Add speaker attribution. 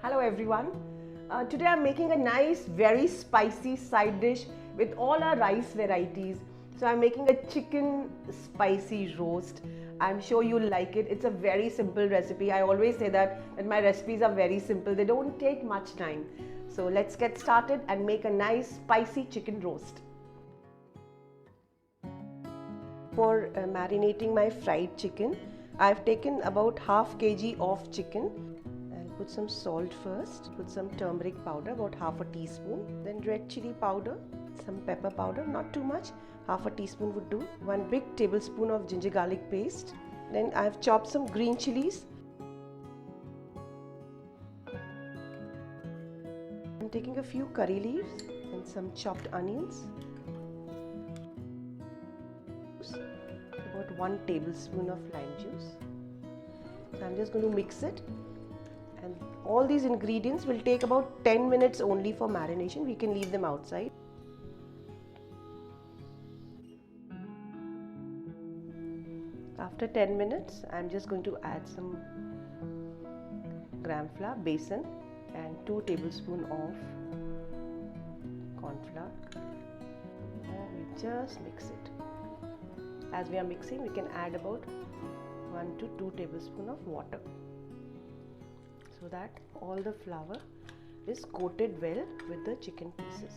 Speaker 1: Hello everyone. Today I'm making a nice, very spicy side dish with all our rice varieties. So I'm making a chicken spicy roast. I'm sure you'll like it. It's a very simple recipe. I always say that my recipes are very simple. They don't take much time. So let's get started and make a nice spicy chicken roast. For marinating my fried chicken, I've taken about half kg of chicken. I'll put some salt first, put some turmeric powder, about half a teaspoon, then red chili powder, some pepper powder, not too much, half a teaspoon would do, 1 big tablespoon of ginger garlic paste, then I've chopped some green chilies. I'm taking a few curry leaves and some chopped onions. About 1 tablespoon of lime juice. So I'm just going to mix it, and all these ingredients will take about 10 minutes only for marination. We can leave them outside. After 10 minutes, I'm just going to add some gram flour, besan, and 2 tablespoons of corn flour. And we just mix it. As we are mixing, we can add about 1 to 2 tablespoons of water, so that all the flour is coated well with the chicken pieces.